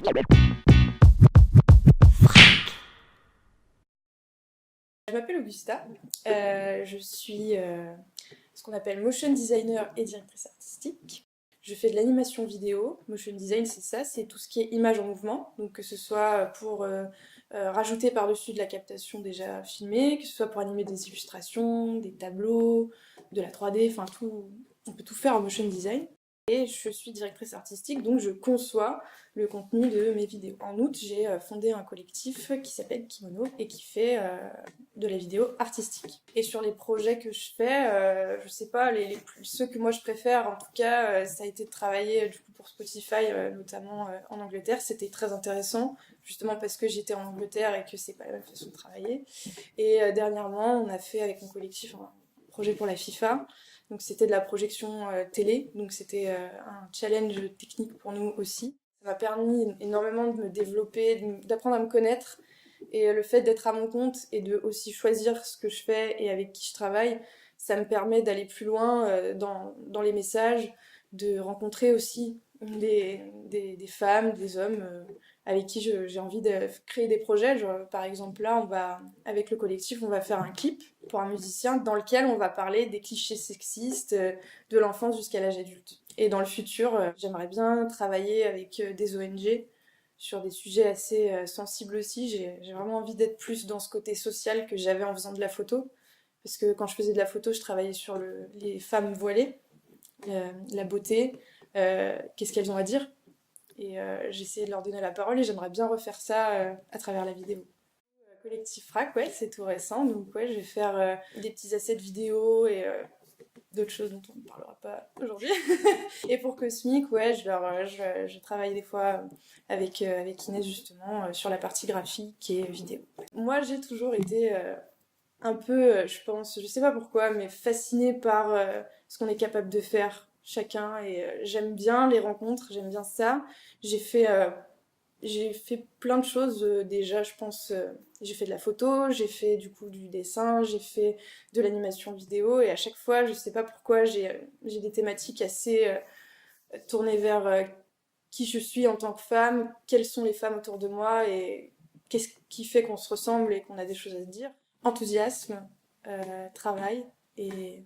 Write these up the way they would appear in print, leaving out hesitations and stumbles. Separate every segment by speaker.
Speaker 1: Je m'appelle Augusta, je suis ce qu'on appelle motion designer et directrice artistique. Je fais de l'animation vidéo. Motion design, c'est ça, c'est tout ce qui est image en mouvement, donc que ce soit pour rajouter par-dessus de la captation déjà filmée, que ce soit pour animer des illustrations, des tableaux, de la 3D, enfin tout, on peut tout faire en motion design. Et je suis directrice artistique, donc je conçois le contenu de mes vidéos. En août, j'ai fondé un collectif qui s'appelle Kimono et qui fait de la vidéo artistique. Et sur les projets que je fais, je sais pas, ceux que moi je préfère, en tout cas, ça a été de travailler du coup pour Spotify, notamment en Angleterre. C'était très intéressant, justement parce que j'étais en Angleterre et que c'est pas la même façon de travailler. Et dernièrement, on a fait avec mon collectif un projet pour la FIFA. Donc c'était de la projection télé, donc c'était un challenge technique pour nous aussi. Ça m'a permis énormément de me développer, d'apprendre à me connaître, et le fait d'être à mon compte et de aussi choisir ce que je fais et avec qui je travaille, ça me permet d'aller plus loin dans les messages, de rencontrer aussi des femmes, des hommes avec qui j'ai envie de créer des projets. Genre, par exemple, là, avec le collectif, on va faire un clip pour un musicien dans lequel on va parler des clichés sexistes de l'enfance jusqu'à l'âge adulte. Et dans le futur, j'aimerais bien travailler avec des ONG sur des sujets assez sensibles aussi. J'ai vraiment envie d'être plus dans ce côté social que j'avais en faisant de la photo. Parce que quand je faisais de la photo, je travaillais sur les femmes voilées, la beauté, qu'est-ce qu'elles ont à dire. Et j'essayais de leur donner la parole et j'aimerais bien refaire ça à travers la vidéo. Collectif Frac, ouais, c'est tout récent, donc ouais, je vais faire des petits assets vidéo et d'autres choses dont on ne parlera pas aujourd'hui. Et pour Cosmic, ouais, je travaille des fois avec Inès justement sur la partie graphique et vidéo. Moi, j'ai toujours été un peu, je pense, je sais pas pourquoi, mais fascinée par ce qu'on est capable de faire chacun et j'aime bien les rencontres, j'aime bien ça. J'ai fait j'ai fait plein de choses déjà, je pense. J'ai fait de la photo, j'ai fait du coup du dessin, j'ai fait de l'animation vidéo et à chaque fois, je sais pas pourquoi, j'ai des thématiques assez tournées vers qui je suis en tant que femme, quelles sont les femmes autour de moi et qu'est-ce qui fait qu'on se ressemble et qu'on a des choses à se dire. Enthousiasme, travail et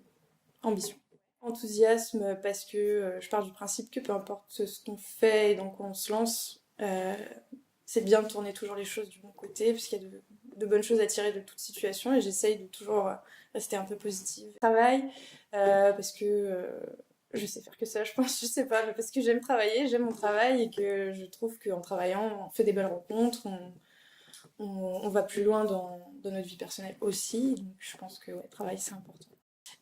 Speaker 1: ambition. Enthousiasme parce que je pars du principe que peu importe ce qu'on fait et dans quoi on se lance, c'est bien de tourner toujours les choses du bon côté, puisqu'il y a de bonnes choses à tirer de toute situation, et j'essaye de toujours rester un peu positive. Travail, parce que je sais faire que ça, je pense, je sais pas, mais parce que j'aime travailler, j'aime mon travail, et que je trouve qu'en travaillant, on fait des belles rencontres, on va plus loin dans notre vie personnelle aussi, donc je pense que ouais, travail c'est important.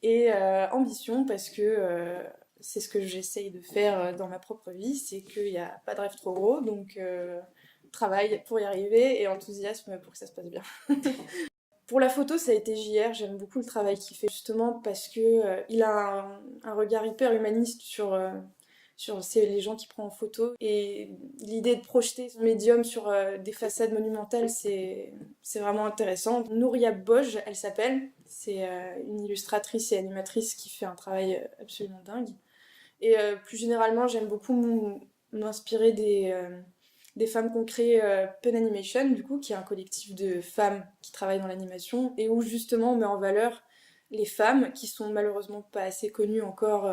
Speaker 1: Et ambition, parce que c'est ce que j'essaye de faire dans ma propre vie, c'est qu'il n'y a pas de rêve trop gros, donc travail pour y arriver et enthousiasme pour que ça se passe bien. Pour la photo, ça a été JR, j'aime beaucoup le travail qu'il fait justement parce que il a un regard hyper humaniste sur les gens qu'il prend en photo et l'idée de projeter son médium sur des façades monumentales, c'est vraiment intéressant. Nouria Boj, elle s'appelle, c'est une illustratrice et animatrice qui fait un travail absolument dingue. Et plus généralement, j'aime beaucoup m'inspirer des femmes qui ont créé Pen Animation, du coup, qui est un collectif de femmes qui travaillent dans l'animation, et où justement on met en valeur les femmes qui sont malheureusement pas assez connues encore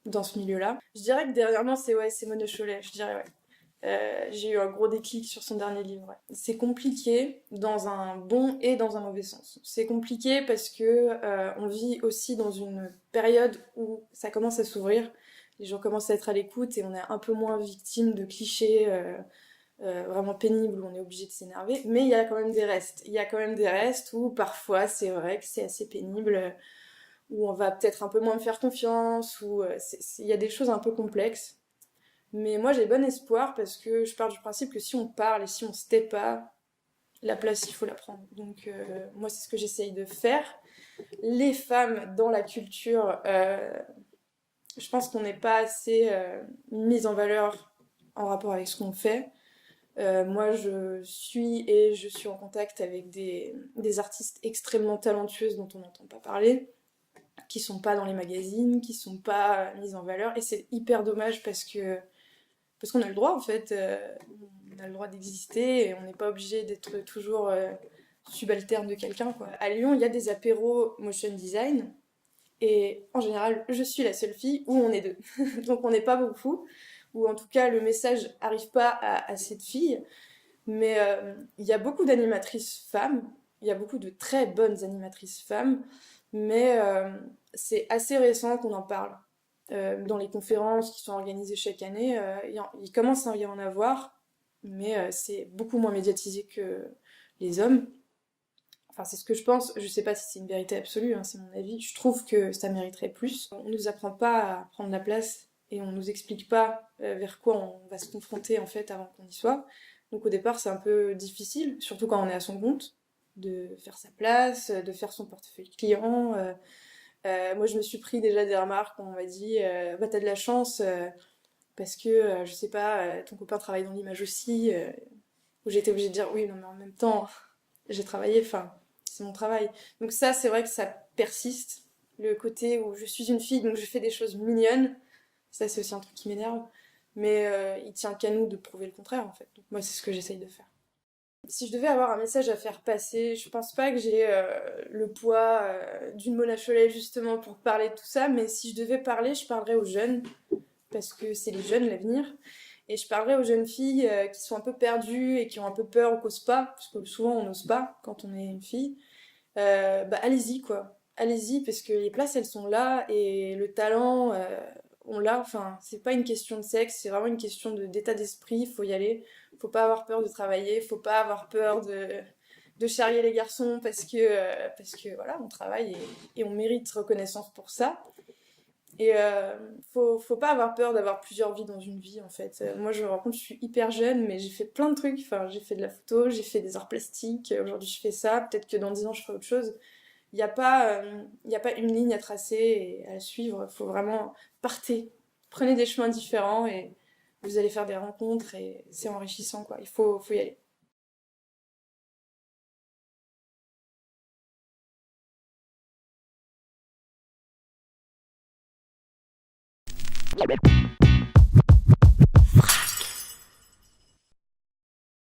Speaker 1: dans ce milieu-là. Je dirais que dernièrement, c'est Mona Chollet, je dirais, ouais. J'ai eu un gros déclic sur son dernier livre. Ouais. C'est compliqué dans un bon et dans un mauvais sens. C'est compliqué parce que on vit aussi dans une période où ça commence à s'ouvrir, les gens commencent à être à l'écoute et on est un peu moins victime de clichés vraiment pénibles où on est obligé de s'énerver. Mais il y a quand même des restes. Il y a quand même des restes où parfois c'est vrai que c'est assez pénible, où on va peut-être un peu moins me faire confiance, où il y a des choses un peu complexes. Mais moi j'ai bon espoir parce que je pars du principe que si on parle et si on se tait pas, la place il faut la prendre. Donc moi c'est ce que j'essaye de faire. Les femmes dans la culture, je pense qu'on n'est pas assez mises en valeur en rapport avec ce qu'on fait. Moi je suis en contact avec des artistes extrêmement talentueuses dont on n'entend pas parler, qui sont pas dans les magazines, qui sont pas mises en valeur et c'est hyper dommage parce qu'on a le droit en fait, a le droit d'exister et on n'est pas obligé d'être toujours subalterne de quelqu'un, quoi. À Lyon, il y a des apéros motion design et en général, je suis la seule fille où on est deux. Donc on n'est pas beaucoup, ou en tout cas le message arrive pas à cette fille. Mais il y a beaucoup d'animatrices femmes, il y a beaucoup de très bonnes animatrices femmes, mais c'est assez récent qu'on en parle. Dans les conférences qui sont organisées chaque année, il commence à y en avoir, mais c'est beaucoup moins médiatisé que les hommes. Enfin, c'est ce que je pense, je sais pas si c'est une vérité absolue, hein, c'est mon avis. Je trouve que ça mériterait plus. On nous apprend pas à prendre la place et on nous explique pas vers quoi on va se confronter en fait avant qu'on y soit. Donc au départ, c'est un peu difficile, surtout quand on est à son compte, de faire sa place, de faire son portefeuille client. Moi, je me suis pris déjà des remarques, on m'a dit bah t'as de la chance parce que je sais pas, ton copain travaille dans l'image aussi. Où j'étais obligée de dire oui, non mais en même temps, j'ai travaillé, enfin, c'est mon travail. Donc ça, c'est vrai que ça persiste. Le côté où je suis une fille, donc je fais des choses mignonnes, ça c'est aussi un truc qui m'énerve. Mais il tient qu'à nous de prouver le contraire en fait. Donc moi, c'est ce que j'essaye de faire. Si je devais avoir un message à faire passer, je pense pas que j'ai le poids d'une Mona Chollet justement pour parler de tout ça, mais si je devais parler, je parlerais aux jeunes, parce que c'est les jeunes l'avenir. Et je parlerais aux jeunes filles qui sont un peu perdues et qui ont un peu peur ou qui osent pas, parce que souvent on n'ose pas quand on est une fille. Bah allez-y quoi. Allez-y parce que les places elles sont là et le talent on l'a. Enfin, c'est pas une question de sexe, c'est vraiment une question d'état d'esprit. Faut y aller. Faut pas avoir peur de travailler. Faut pas avoir peur de charrier les garçons parce que voilà, on travaille et on mérite reconnaissance pour ça. Et faut pas avoir peur d'avoir plusieurs vies dans une vie en fait. Moi je me rends compte, je suis hyper jeune, mais j'ai fait plein de trucs. Enfin, j'ai fait de la photo, j'ai fait des arts plastiques, aujourd'hui je fais ça, peut-être que dans 10 ans je ferai autre chose. Il y a pas une ligne à tracer et à suivre, faut vraiment partez, prenez des chemins différents et vous allez faire des rencontres et c'est enrichissant quoi. Faut y aller.